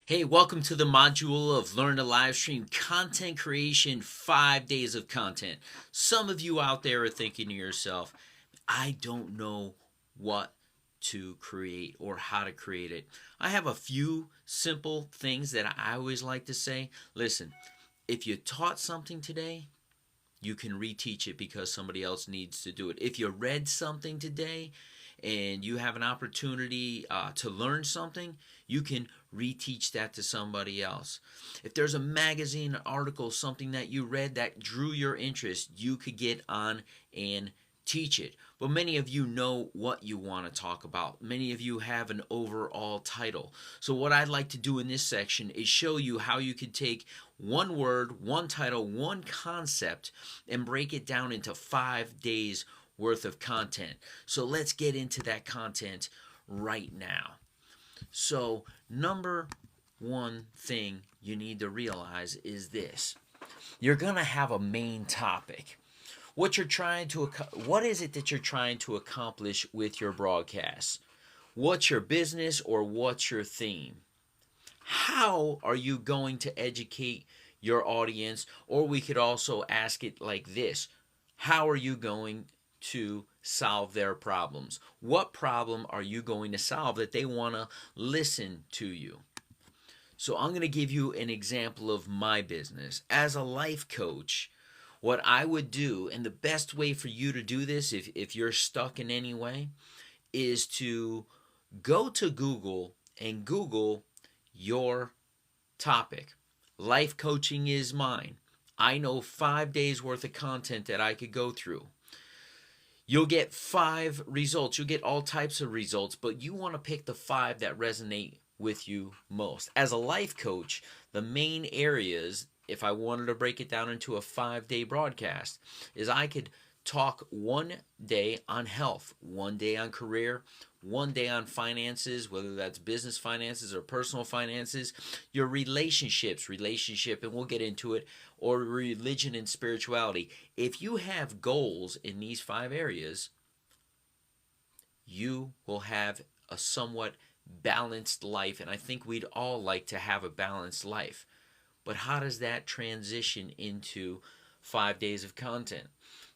Hey, welcome to the module of Learn to Livestream Content Creation 5 Days of Content. Some of you out there are thinking to yourself, I don't know what to create or how to create it. I have a few simple things that I always like to say. Listen, if you taught something today, you can reteach it because somebody else needs to do it. If you read something today and you have an opportunity to learn something, you can reteach that to somebody else. If there's a magazine article, something that you read that drew your interest, you could get on and teach it. But many of you know what you want to talk about. Many of you have an overall title. So what I'd like to do in this section is show you how you could take one word, one title, one concept and break it down into 5 days worth of content. So let's get into that content right now. So number one thing you need to realize is this. You're going to have a main topic. What is it that you're trying to accomplish with your broadcast? What's your business or what's your theme? How are you going to educate your audience? Or we could also ask it like this. How are you going to solve their problems? What problem are you going to solve that they want to listen to you? So I'm going to give you an example of my business. As a life coach, what I would do, and the best way for you to do this if you're stuck in any way, is to go to Google and Google your topic. Life coaching is mine. I know 5 days worth of content that I could go through. You'll get 5 results. You'll get all types of results, but you want to pick the 5 that resonate with you most. As a life coach, the main areas, if I wanted to break it down into a 5-day broadcast, is I could talk one day on health, one day on career, one day on finances, whether that's business finances or personal finances, your relationship, and we'll get into it, or religion and spirituality. If you have goals in these 5 areas, you will have a somewhat balanced life, and I think we'd all like to have a balanced life. But how does that transition into 5 days of content?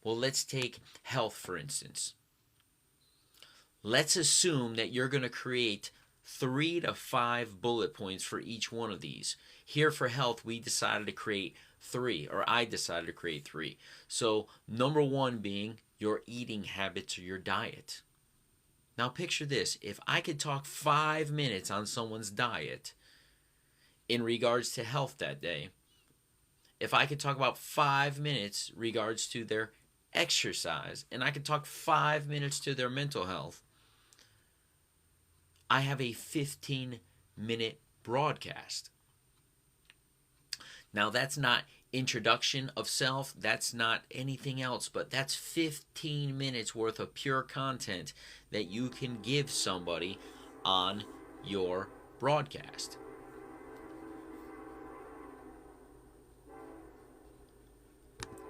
Well, let's take health, for instance. Let's assume that you're going to create 3 to 5 bullet points for each one of these. Here for health, we decided to create 3, or I decided to create 3. So, number 1 being your eating habits or your diet. Now, picture this. If I could talk 5 minutes on someone's diet in regards to health that day, if I could talk about 5 minutes regards to their exercise, and I could talk 5 minutes to their mental health, I have a 15-minute broadcast. Now, that's not introduction of self, that's not anything else, but that's 15 minutes worth of pure content that you can give somebody on your broadcast.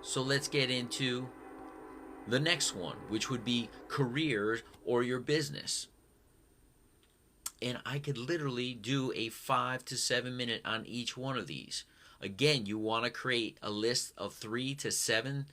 So let's get into the next one, which would be career or your business. And I could literally do a 5 to 7 minute on each one of these. Again, you want to create a list of 3 to 7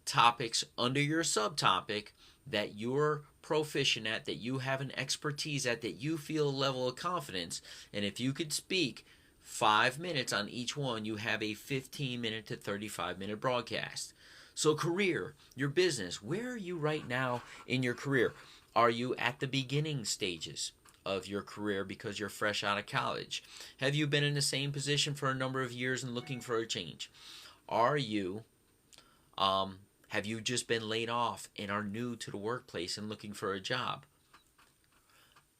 topics under your subtopic that you're proficient at, that you have an expertise at, that you feel a level of confidence. And if you could speak 5 minutes on each one, you have a 15-minute to 35-minute broadcast. So career, your business, where are you right now in your career? Are you at the beginning stages of your career because you're fresh out of college? Have you been in the same position for a number of years and looking for a change? Are you have you just been laid off and are new to the workplace and looking for a job?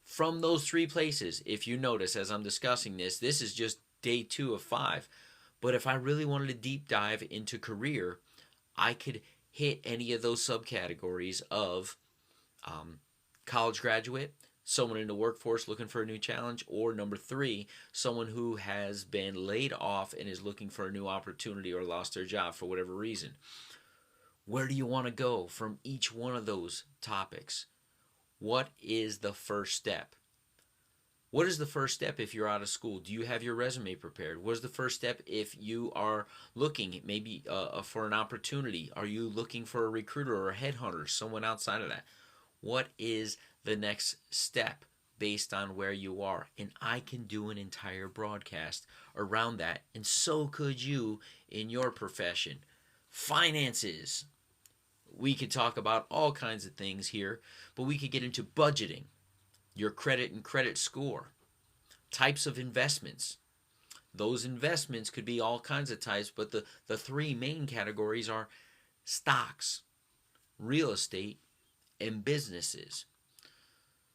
From those 3 places, if you notice as I'm discussing this, this is just day 2 of 5. But if I really wanted to deep dive into career, I could hit any of those subcategories of college graduate, someone in the workforce looking for a new challenge, or number 3, someone who has been laid off and is looking for a new opportunity or lost their job for whatever reason. Where do you want to go from each one of those topics? What is the first step? What is the first step if you're out of school? Do you have your resume prepared? What is the first step if you are looking maybe for an opportunity? Are you looking for a recruiter or a headhunter, someone outside of that? What is the next step based on where you are? And I can do an entire broadcast around that, and so could you in your profession. Finances. We could talk about all kinds of things here, but we could get into budgeting, your credit and credit score, types of investments. Those investments could be all kinds of types, but the three main categories are stocks, real estate, and businesses.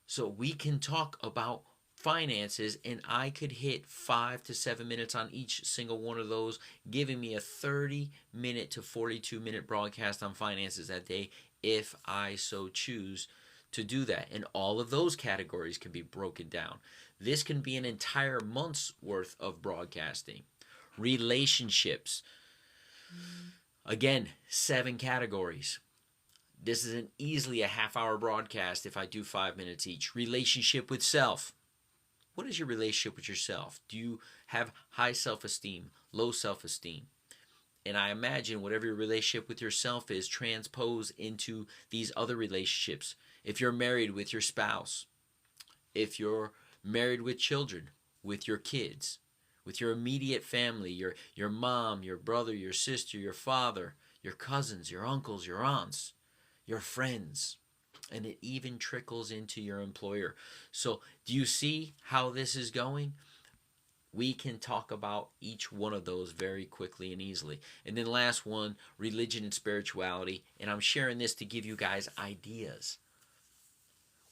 So we can talk about finances, and I could hit 5 to 7 minutes on each single one of those, giving me a 30-minute to 42-minute broadcast on finances that day if I so choose to do that. And all of those categories can be broken down. This can be an entire month's worth of broadcasting. Relationships. Again, 7 categories. This is easily a half-hour broadcast if I do 5 minutes each. Relationship with self. What is your relationship with yourself? Do you have high self-esteem, low self-esteem? And I imagine whatever your relationship with yourself is, transpose into these other relationships. If you're married, with your spouse. If you're married with children, with your kids. With your immediate family, your mom, your brother, your sister, your father, your cousins, your uncles, your aunts, your friends. And it even trickles into your employer. So do you see how this is going? We can talk about each one of those very quickly and easily. And then last one, religion and spirituality. And I'm sharing this to give you guys ideas.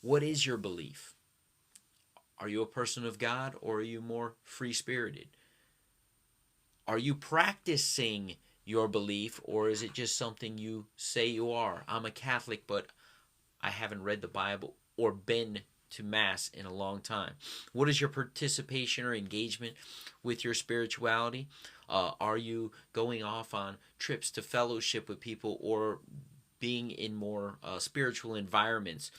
What is your belief? Are you a person of God, or are you more free-spirited? Are you practicing your belief, or is it just something you say you are? I'm a Catholic, but I haven't read the Bible or been to Mass in a long time. What is your participation or engagement with your spirituality? Are you going off on trips to fellowship with people, or being in more spiritual environments,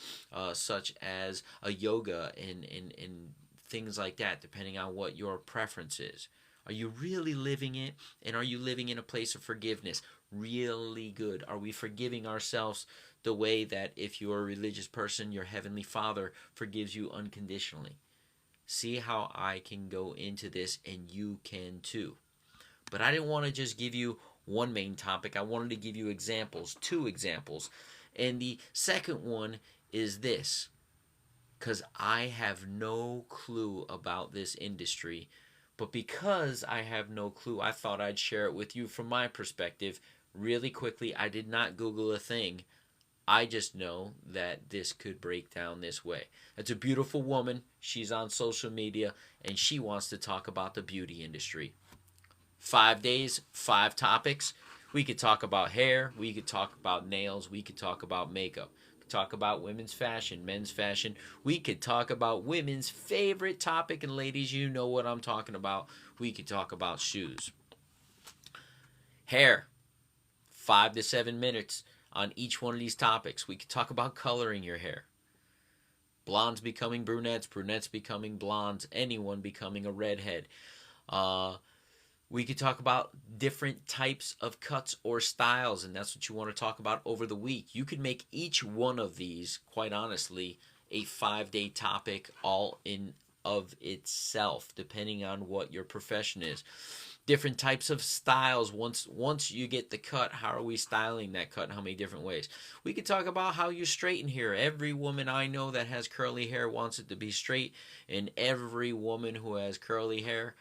such as a yoga and things like that, depending on what your preference is? Are you really living it? And are you living in a place of forgiveness? Really good. Are we forgiving ourselves the way that if you're a religious person, your Heavenly Father forgives you unconditionally? See how I can go into this, and you can too. But I didn't want to just give you one main topic. I wanted to give you examples, 2 examples. And the second one is this, because I have no clue about this industry. But because I have no clue, I thought I'd share it with you from my perspective really quickly. I did not Google a thing. I just know that this could break down this way. It's a beautiful woman. She's on social media, and she wants to talk about the beauty industry. 5 days, 5 topics. We could talk about hair. We could talk about nails. We could talk about makeup. We could talk about women's fashion, men's fashion. We could talk about women's favorite topic. And ladies, you know what I'm talking about. We could talk about shoes. Hair. 5 to 7 minutes on each one of these topics. We could talk about coloring your hair. Blondes becoming brunettes, brunettes becoming blondes, anyone becoming a redhead. We could talk about different types of cuts or styles, and that's what you want to talk about over the week. You could make each one of these, quite honestly, a 5-day topic all in of itself, depending on what your profession is. Different types of styles. Once you get the cut, how are we styling that cut? How many different ways? We could talk about how you straighten hair. Every woman I know that has curly hair wants it to be straight, and every woman who has curly hair,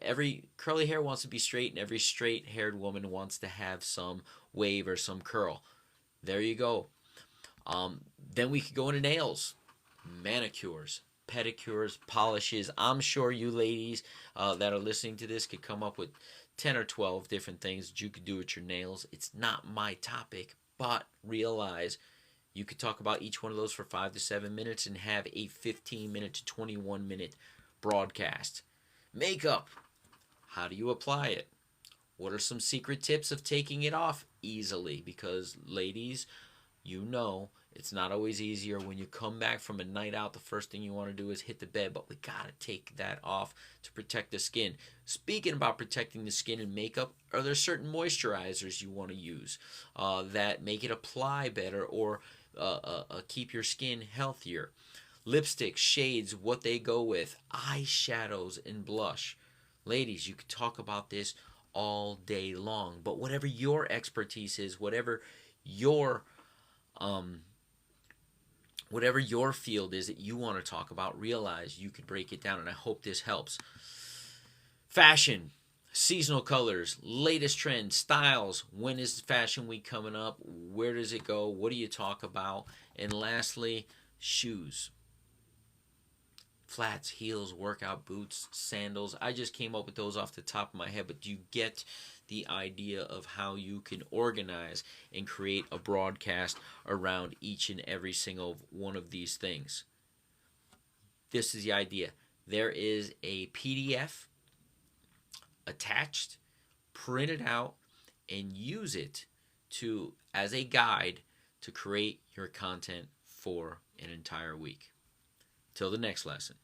every curly hair wants to be straight, and every straight-haired woman wants to have some wave or some curl. There you go. Then we could go into nails, manicures, pedicures, polishes. I'm sure you ladies that are listening to this could come up with 10 or 12 different things that you could do with your nails. It's not my topic, but realize you could talk about each one of those for 5 to 7 minutes and have a 15-minute to 21-minute broadcast. Makeup. How do you apply it? What are some secret tips of taking it off easily? Because ladies, you know, It's not always easier. When you come back from a night out, the first thing you want to do is hit the bed, but we got to take that off to protect the skin. Speaking about protecting the skin and makeup, are there certain moisturizers you want to use that make it apply better or keep your skin healthier? Lipsticks, shades, what they go with, eyeshadows, and blush. Ladies, you could talk about this all day long, but whatever your expertise is, your um, whatever your field is that you want to talk about, realize you can break it down, and I hope this helps. Fashion, seasonal colors, latest trends, styles. When is Fashion Week coming up? Where does it go? What do you talk about? And lastly, shoes. Flats, heels, workout boots, sandals. I just came up with those off the top of my head, but do you get the idea of how you can organize and create a broadcast around each and every single one of these things? This is the idea. There is a PDF attached, print it out, and use it as a guide to create your content for an entire week. Till the next lesson.